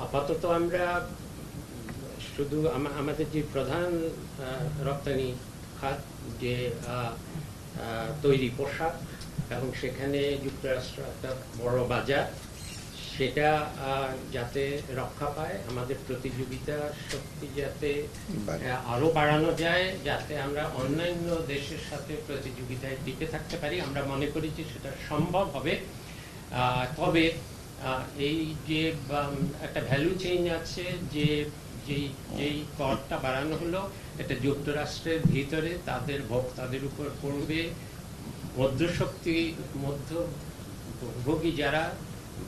আপাতত আমরা শুধু আমাদের যে প্রধান রপ্তানি খাত যে তৈরি পোশাক এবং সেখানে যুক্তরাষ্ট্র একটা বড় বাজার, সেটা যাতে রক্ষা পায়, আমাদের প্রতিযোগিতা শক্তি যাতে আরো বাড়ানো যায়, যাতে আমরা অন্যান্য দেশের সাথে প্রতিযোগিতায় টিকে থাকতে পারি, আমরা মনে করি যে সেটা সম্ভব হবে। তবে এই যে একটা ভ্যালু চেঞ্জ আছে, যে যেই করটা বাড়ানো হলো, এটা যুক্তরাষ্ট্রের ভিতরে তাদের ভোক্তাদের উপর পড়বে, মধ্যভোগী যারা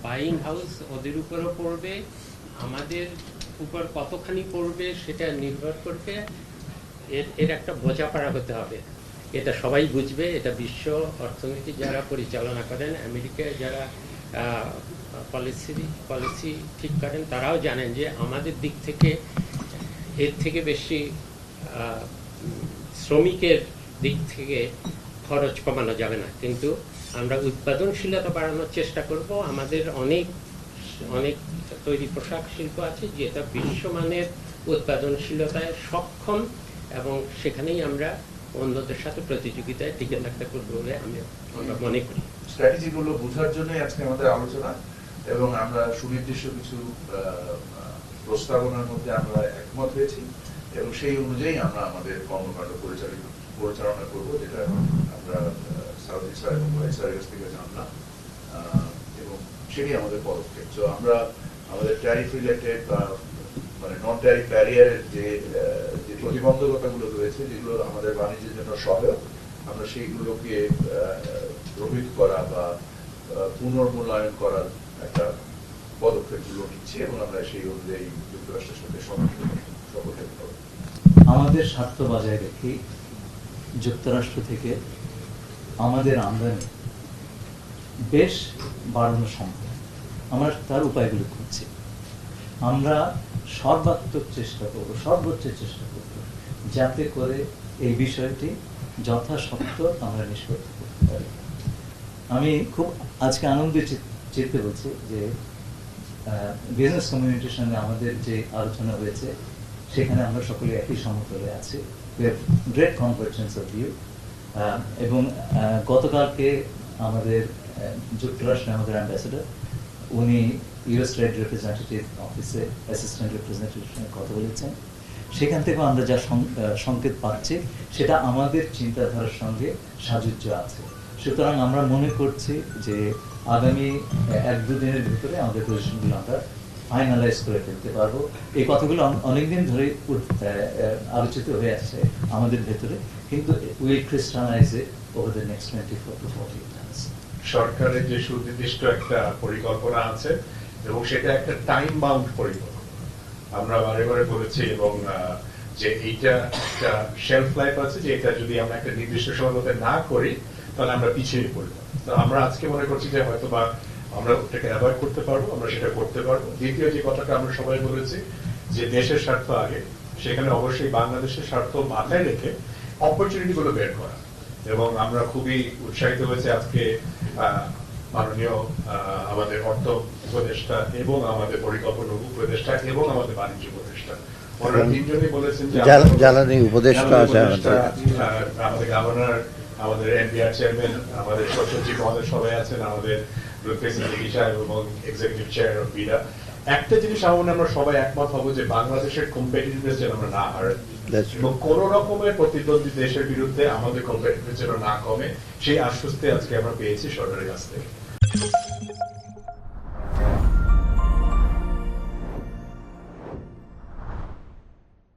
বাইং হাউস ওদের উপরও পড়বে, আমাদের উপর কতখানি পড়বে সেটা নির্ভর করবে। এর একটা বোঝাপড়া হতে হবে, এটা সবাই বুঝবে। এটা বিশ্ব অর্থনীতি যারা পরিচালনা করেন, আমেরিকায় যারা পলিসি ঠিক করেন, তারাও জানেন যে আমাদের দিক থেকে এর থেকে বেশি শ্রমিকের দিক থেকে খরচ কমানো যাবে না, কিন্তু আমরা উৎপাদনশীলতা বাড়ানোর চেষ্টা করব। আমাদের অনেক তৈরি পোশাক শিল্প আছে যেটা বিশ্বমানের উৎপাদনশীলতায় সক্ষম, এবং সেখানেই আমরা অন্যদের সাথে প্রতিযোগিতায় টিকে থাকতে পারবো বলে আমরা মনে করি। স্ট্র্যাটেজিগুলো বোঝার জন্য আজকে আমাদের আলোচনা, এবং আমরা সুনির্দিষ্ট কিছু প্রস্তাবনার মধ্যে আমরা একমত হয়েছি, এবং সেই অনুযায়ী আমরা আমাদের কর্মকাণ্ড পরিচালনা করব, যেটা আমরা সাউদি স্যার এবং ভাই স্যারের কাছ থেকে জানলাম, এবং সেটাই আমাদের পদক্ষেপ। তো আমরা আমাদের ট্যারিফ রিলেটেড বা মানে নন ট্যারিফ ব্যারিয়ারের যে প্রতিবন্ধকতাগুলো রয়েছে, যেগুলো আমাদের বাণিজ্যের জন্য সহায়ক, আমরা সেইগুলোকে রোহিত করা বা পুনর্মূল্যায়ন করার একটা পদক্ষেপগুলো নিচ্ছি, এবং আমরা সেই অনুযায়ী যুক্তরাষ্ট্রের সাথে সহযোগিতা করব। আমাদের স্বার্থ বজায় রেখে যুক্তরাষ্ট্র থেকে আমাদের আমদানি বেশ বাড়ানো সম্ভব। আমরা তার উপায়গুলো খুঁজছি। আমরা সর্বোচ্চ চেষ্টা করব যাতে করে এই বিষয়টি যথাসত্ত্ব আমরা নিষ্পত্তি করতে পারি। আমি খুব আজকে আনন্দের চিত্তে বলছি যে বিজনেস কমিউনিটির সঙ্গে আমাদের যে আলোচনা হয়েছে, সেখানে আমরা সকলে একই সমতলে আছি। Great convergence of view. এবং গতকালকে আমাদের যুক্তরাষ্ট্রে আমাদের অ্যাম্বাসেডর, উনি ইউএস ট্রেড রিপ্রেজেন্টেটিভ অফিসে অ্যাসিস্ট্যান্ট রিপ্রেজেন্টেটিভের সঙ্গে কথা বলেছেন। সেখান থেকেও আমরা যা সংকেত পাচ্ছি, সেটা আমাদের চিন্তাধারার সঙ্গে সাযুজ্য আছে। সুতরাং আমরা মনে করছি যে আগামী 1-2 দিনের ভিতরে আমাদের পজিশনগুলো আমরা ফাইনালাইজ করে ফেলতে পারবো। এই কথাগুলো অনেকদিন ধরে আলোচিত হয়ে আসছে আমাদের ভেতরে, কিন্তু will crystallise it over the next 24 to 48 months। সরকারের যে সুনির্দিষ্ট একটা পরিকল্পনা আছে, এবং সেটা একটা টাইম বাউন্ড পরিকল্পনা। আমরা বারে বারে বলেছি, এবং যে এইটা একটা শেলফ লাইফ আছে, যে এটা যদি আমরা একটা নির্দিষ্ট সময় মধ্যে না করি তাহলে আমরা পিছিয়ে পড়ব। তো আমরা আজকে মনে করছি যে হয়তো বা আমরা ওটাকে অ্যাভয়েড করতে পারবো, আমরা সেটা করতে পারবো। দ্বিতীয় যে কথাটা আমরা সবাই বলেছি, যে দেশের স্বার্থ আগে, সেখানে অবশ্যই বাংলাদেশের স্বার্থ মাথায় রেখে অপরচুনিটি গুলো বের করা। এবং আমরা খুবই উৎসাহিত হয়েছে আজকে মাননীয় আমাদের অর্থ উপদেষ্টা এবং আমাদের পরিকল্পনা উপদেষ্টা এবং আমাদের বাণিজ্য উপদেষ্টা, ওনারা তিনজনই বলেছেন যে জ্বালানি উপদেষ্টা আছে, আমাদের গভর্নর, আমাদের এনবিআর চেয়ারম্যান, আমাদের সচিব মহোদয় সবাই আছেন, আমাদের এবং এক্সিকিউটিভ চেয়ার অফ বিডা। একটা জিনিস আমরা সবাই একমত হব, যে বাংলাদেশের কম্পিটিটিভনেস যেন আমরা না হারাই, এবং কোন রকমের প্রতিদ্বন্দ্বী দেশের বিরুদ্ধে আমাদের কম্পিটিটিভনেস যেন না কমে, সেই আশ্বস্তি আজকে আমরা পেয়েছি সরকারের কাছ থেকে।